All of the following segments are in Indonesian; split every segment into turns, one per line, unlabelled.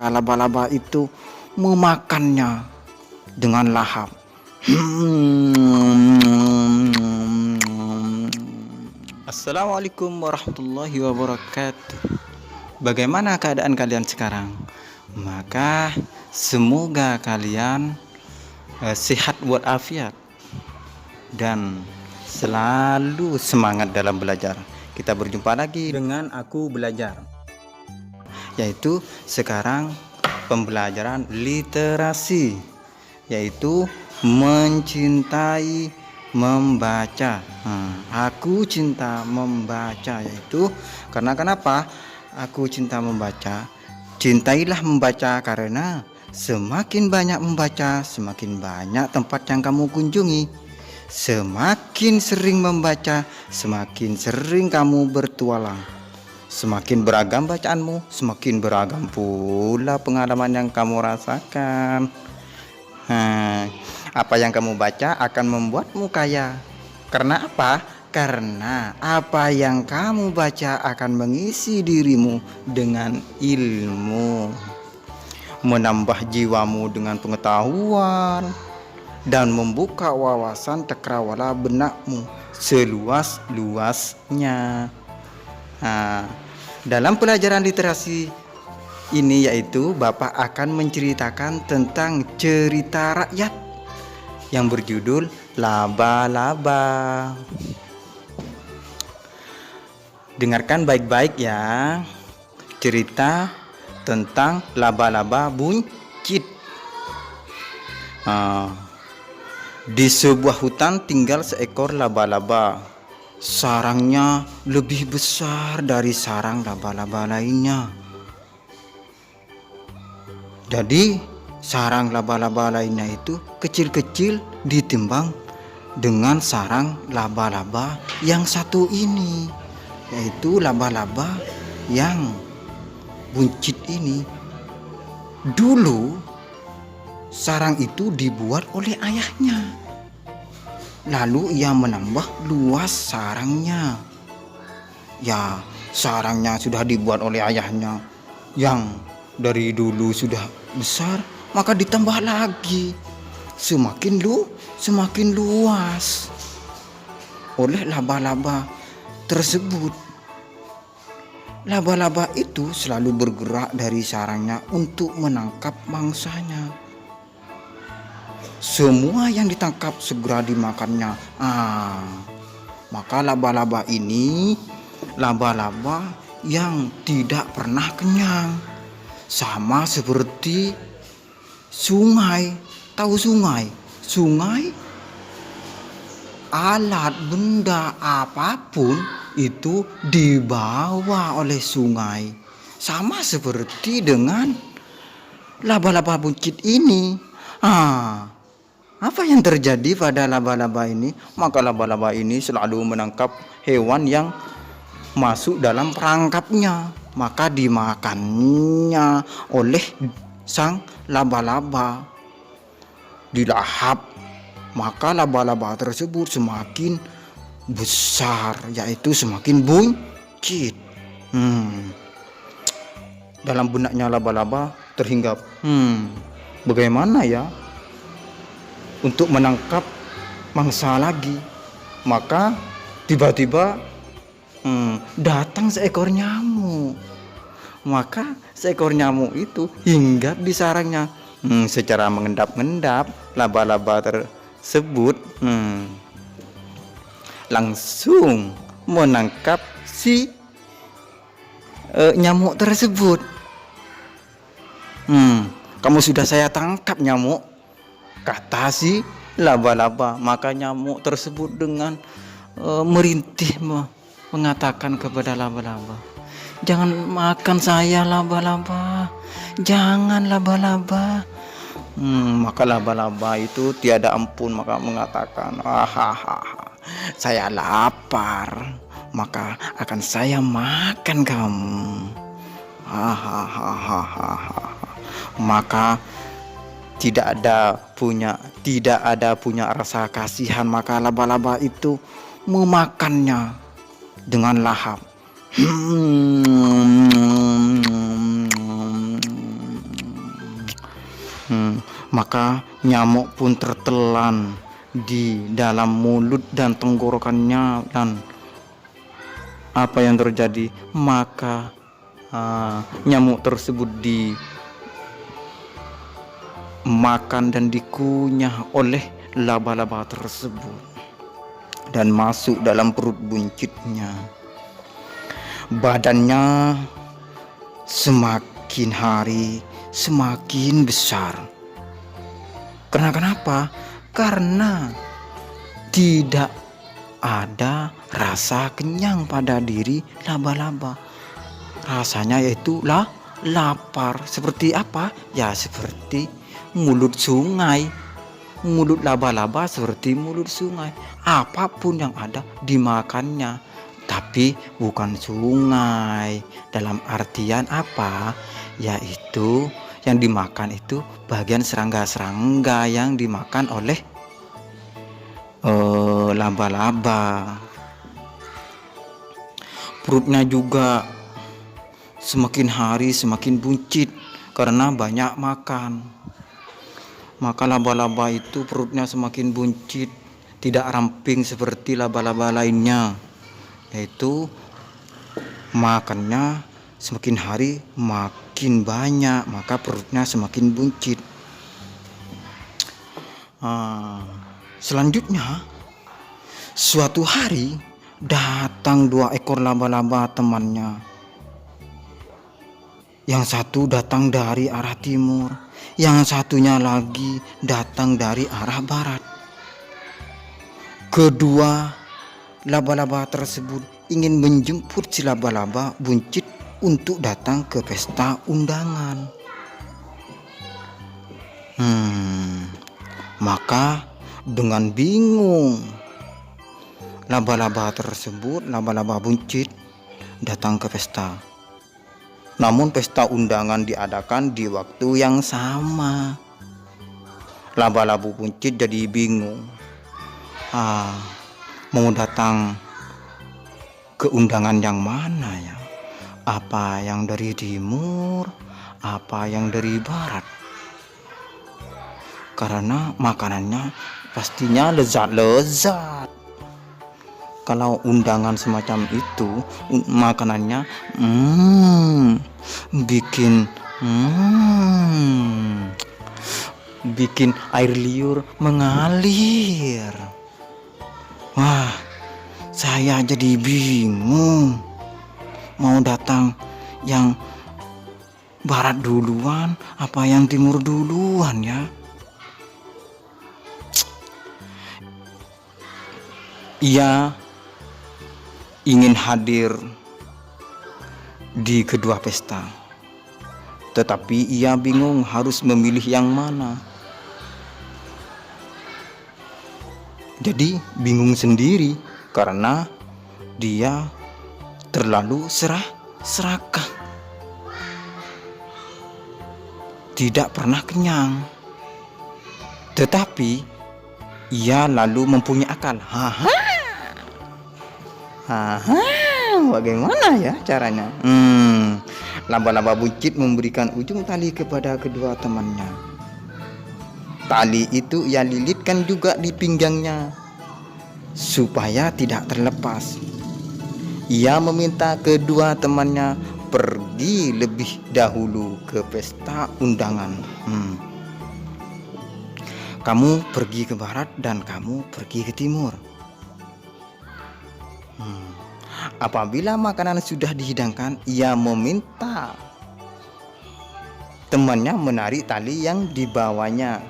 Laba-laba itu memakannya dengan lahap. Assalamualaikum warahmatullahi wabarakatuh. Bagaimana keadaan kalian sekarang? Maka semoga kalian sehat walafiat dan selalu semangat dalam belajar. Kita berjumpa lagi dengan Aku Belajar, yaitu sekarang pembelajaran literasi, yaitu mencintai membaca. Aku cinta membaca, yaitu karena kenapa aku cinta membaca? Cintailah membaca karena semakin banyak membaca, semakin banyak tempat yang kamu kunjungi. Semakin sering membaca, semakin sering kamu bertualang. Semakin beragam bacaanmu, semakin beragam pula pengalaman yang kamu rasakan. Apa yang kamu baca akan membuatmu kaya. Karena apa? Karena apa yang kamu baca akan mengisi dirimu dengan ilmu, menambah jiwamu dengan pengetahuan, dan membuka wawasan cakrawala benakmu seluas-luasnya. Dalam pelajaran literasi ini, yaitu Bapak akan menceritakan tentang cerita rakyat yang berjudul Laba-laba. Dengarkan baik-baik ya, cerita tentang laba-laba buncit. Di sebuah hutan tinggal seekor laba-laba. Sarangnya lebih besar dari sarang laba-laba lainnya. Jadi sarang laba-laba lainnya itu kecil-kecil ditimbang dengan sarang laba-laba yang satu ini, yaitu laba-laba yang buncit ini. Dulu sarang itu dibuat oleh ayahnya. Lalu ia menambah luas sarangnya. Ya, sarangnya sudah dibuat oleh ayahnya yang dari dulu sudah besar, maka ditambah lagi semakin luas oleh laba-laba tersebut. Laba-laba itu selalu bergerak dari sarangnya untuk menangkap mangsanya. Semua yang ditangkap segera dimakannya. Maka laba-laba ini laba-laba yang tidak pernah kenyang. Sama seperti sungai. Tahu sungai? Sungai, alat benda apapun itu dibawa oleh sungai. Sama seperti dengan laba-laba buncit ini. Apa yang terjadi pada laba-laba ini? Maka laba-laba ini selalu menangkap hewan yang masuk dalam perangkapnya, maka dimakannya oleh sang laba-laba, dilahap. Maka laba-laba tersebut semakin besar, yaitu semakin buncit. Dalam benaknya laba-laba terhinggap, bagaimana ya untuk menangkap mangsa lagi? Maka tiba-tiba datang seekor nyamuk. Maka seekor nyamuk itu hinggap di sarangnya. Secara mengendap-endap, laba-laba tersebut langsung menangkap si nyamuk tersebut. Kamu sudah saya tangkap, nyamuk, kata si laba-laba. Maka nyamuk tersebut dengan merintih mengatakan kepada laba-laba, "Jangan makan saya, laba-laba. Jangan, laba-laba." Maka laba-laba itu tiada ampun, maka mengatakan, "Saya lapar, maka akan saya makan kamu." Maka tidak ada punya rasa kasihan, maka laba-laba itu memakannya dengan lahap. Maka nyamuk pun tertelan di dalam mulut dan tenggorokannya, dan apa yang terjadi? Maka nyamuk tersebut dimakan dan dikunyah oleh laba-laba tersebut dan masuk dalam perut buncitnya. Badannya semakin hari semakin besar. Karena kenapa? Karena tidak ada rasa kenyang pada diri laba-laba. Rasanya yaitu lapar. Seperti apa? Ya seperti mulut sungai. Mulut laba-laba seperti mulut sungai. Apapun yang ada dimakannya. Tapi bukan sungai. Dalam artian apa? Yaitu yang dimakan itu bagian serangga-serangga yang dimakan oleh laba-laba. Perutnya juga semakin hari semakin buncit karena banyak makan. Maka laba-laba itu perutnya semakin buncit, tidak ramping seperti laba-laba lainnya, yaitu makannya semakin hari makin banyak, maka perutnya semakin buncit. Selanjutnya, suatu hari datang 2 ekor laba-laba temannya. Yang satu datang dari arah timur, yang satunya lagi datang dari arah barat. Kedua laba-laba tersebut ingin menjemput si laba-laba buncit untuk datang ke pesta undangan. Maka dengan bingung laba-laba tersebut, laba-laba buncit datang ke pesta. Namun pesta undangan diadakan di waktu yang sama. Laba-laba buncit jadi bingung. Mau datang ke undangan yang mana ya? Apa yang dari timur? Apa yang dari barat? Karena makanannya pastinya lezat-lezat. Kalau undangan semacam itu, makanannya bikin air liur mengalir. Wah, saya jadi bingung. Mau datang yang barat duluan apa yang timur duluan ya? Ia ingin hadir di kedua pesta, tetapi ia bingung harus memilih yang mana. Jadi bingung sendiri karena dia terlalu serakah, tidak pernah kenyang. Tetapi ia lalu mempunyai akal. Bagaimana ya caranya? Laba-laba buncit memberikan ujung tali kepada kedua temannya. Tali itu ia lilitkan juga di pinggangnya supaya tidak terlepas. Ia meminta kedua temannya pergi lebih dahulu ke pesta undangan. Kamu pergi ke barat dan kamu pergi ke timur. Apabila makanan sudah dihidangkan, ia meminta temannya menarik tali yang dibawanya.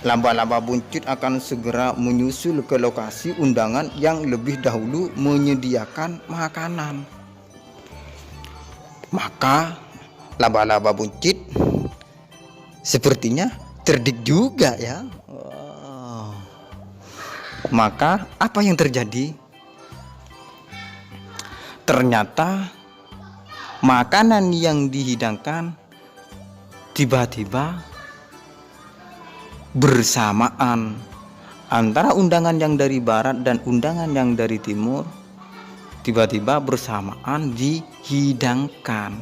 Laba-laba buncit akan segera menyusul ke lokasi undangan yang lebih dahulu menyediakan makanan. Maka laba-laba buncit sepertinya cerdik juga ya. Maka apa yang terjadi? Ternyata makanan yang dihidangkan tiba-tiba bersamaan antara undangan yang dari barat dan undangan yang dari timur, tiba-tiba bersamaan dihidangkan.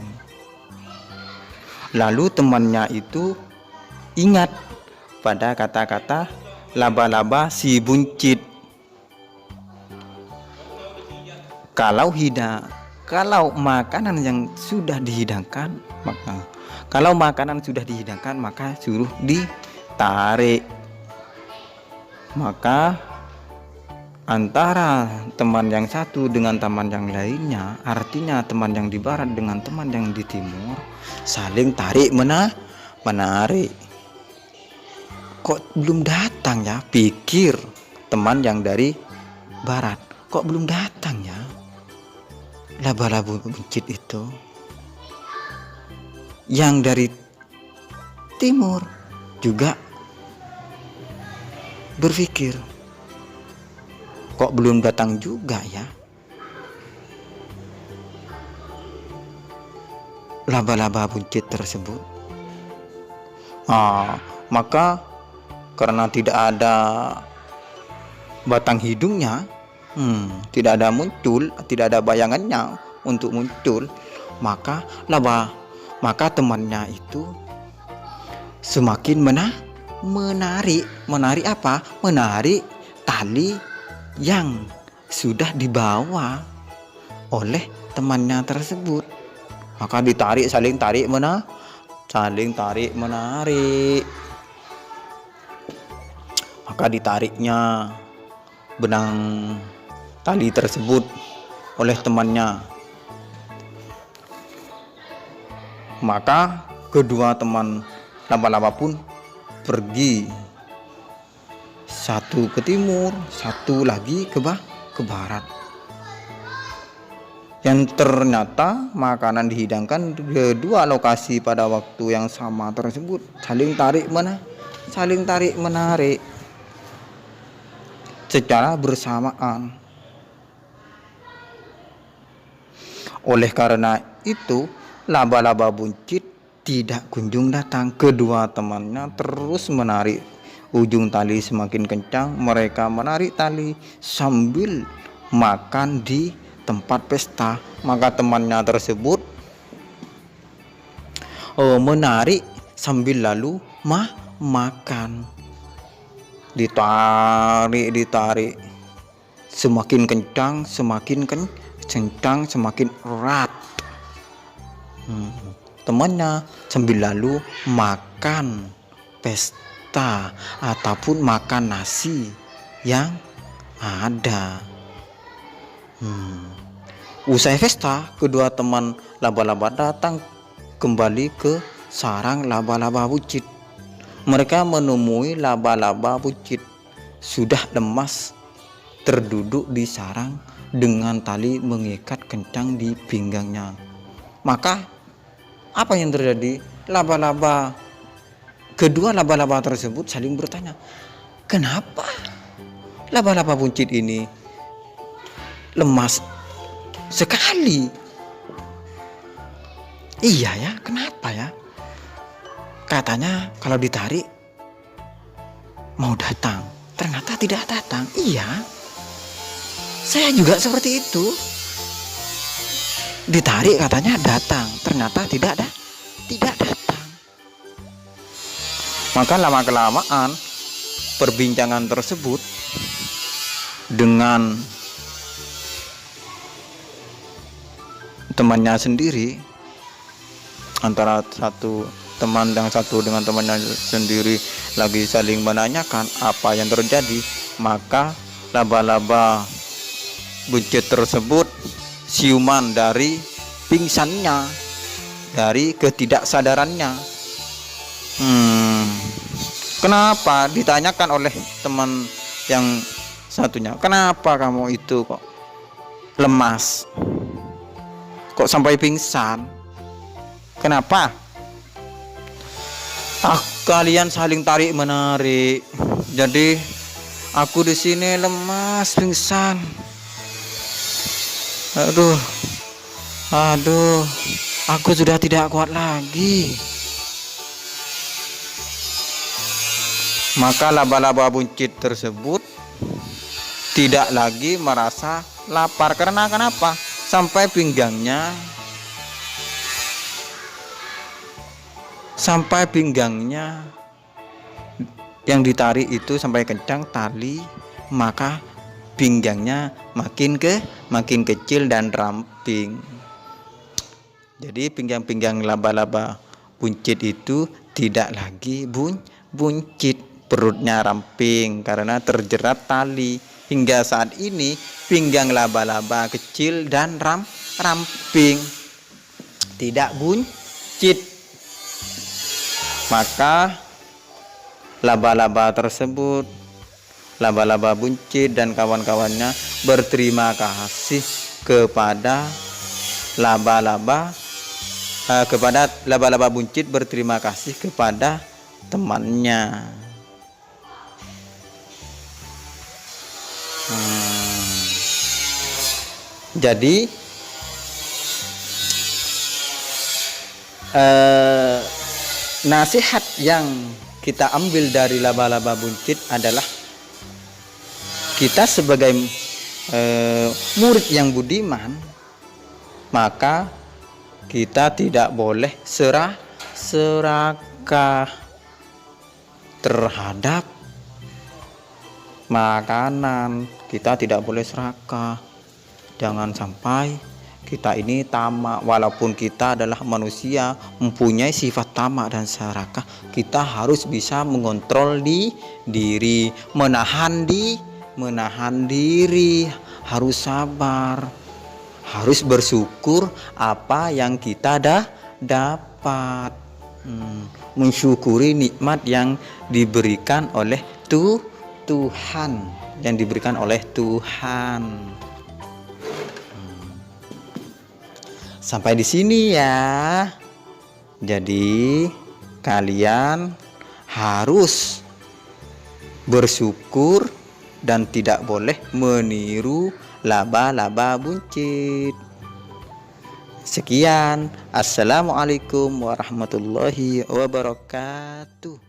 Lalu temannya itu Ingat pada kata-kata laba-laba si buncit. Kalau makanan yang sudah dihidangkan, maka suruh ditarik. Maka antara teman yang satu dengan teman yang lainnya, artinya teman yang di barat dengan teman yang di timur, saling tarik menarik. Kok belum datang ya? Pikir teman yang dari barat, kok belum datang ya laba-laba buncit itu. Yang dari timur juga berpikir, kok belum datang juga ya laba-laba buncit tersebut. Maka karena tidak ada batang hidungnya, tidak ada bayangannya untuk muncul, maka temannya itu semakin menarik apa? Menarik tali yang sudah dibawa oleh temannya tersebut. Maka ditarik, saling tarik menarik. Maka ditariknya benang tali tersebut oleh temannya. Maka kedua teman laba-laba pun pergi, satu ke timur, satu lagi ke barat. Yang ternyata makanan dihidangkan di dua lokasi pada waktu yang sama tersebut, saling tarik menarik secara bersamaan. Oleh karena itu, laba-laba buncit tidak kunjung datang. Kedua temannya terus menarik ujung tali semakin kencang. Mereka menarik tali sambil makan di tempat pesta. Maka temannya tersebut menarik sambil lalu makan. Ditarik semakin kencang, semakin erat. Temannya sambil lalu makan pesta ataupun makan nasi yang ada. Usai pesta, kedua teman laba-laba datang kembali ke sarang laba-laba buncit. Mereka menemui laba-laba buncit sudah lemas, terduduk di sarang dengan tali mengikat kencang di pinggangnya. Maka apa yang terjadi? Kedua laba-laba tersebut saling bertanya, kenapa laba-laba buncit ini lemas sekali? Iya ya, kenapa ya? Katanya kalau ditarik mau datang, ternyata tidak datang. Iya, saya juga seperti itu. Ditarik katanya datang, ternyata tidak datang. Maka lama-kelamaan perbincangan tersebut dengan temannya sendiri, antara satu teman yang satu dengan temannya sendiri lagi saling menanyakan apa yang terjadi. Maka laba-laba buncit tersebut siuman dari pingsannya, dari ketidaksadarannya. Kenapa? Ditanyakan oleh teman yang satunya, kenapa kamu itu kok lemas, kok sampai pingsan? Kenapa? Kalian saling tarik menarik, jadi aku di sini lemas, pingsan. Aduh, aku sudah tidak kuat lagi. Maka laba-laba buncit tersebut tidak lagi merasa lapar. Karena kenapa? Sampai pinggangnya yang ditarik itu sampai kencang tali, maka pinggangnya makin kecil dan ramping. Jadi pinggang-pinggang laba-laba buncit itu tidak lagi buncit, perutnya ramping karena terjerat tali. Hingga saat ini pinggang laba-laba kecil dan ramping, tidak buncit. Maka laba-laba tersebut, laba-laba buncit dan kawan-kawannya, berterima kasih kepada laba-laba buncit, berterima kasih kepada temannya. Jadi nasihat yang kita ambil dari laba-laba buncit adalah kita sebagai murid yang budiman, maka kita tidak boleh serakah terhadap makanan. Kita tidak boleh serakah. Jangan sampai kita ini tamak. Walaupun kita adalah manusia mempunyai sifat tamak dan serakah, kita harus bisa mengontrol diri, menahan diri, harus sabar, harus bersyukur apa yang kita dapat, mensyukuri nikmat yang diberikan oleh Tuhan, Sampai di sini ya. Jadi kalian harus bersyukur dan tidak boleh meniru laba-laba buncit. Sekian, assalamualaikum warahmatullahi wabarakatuh.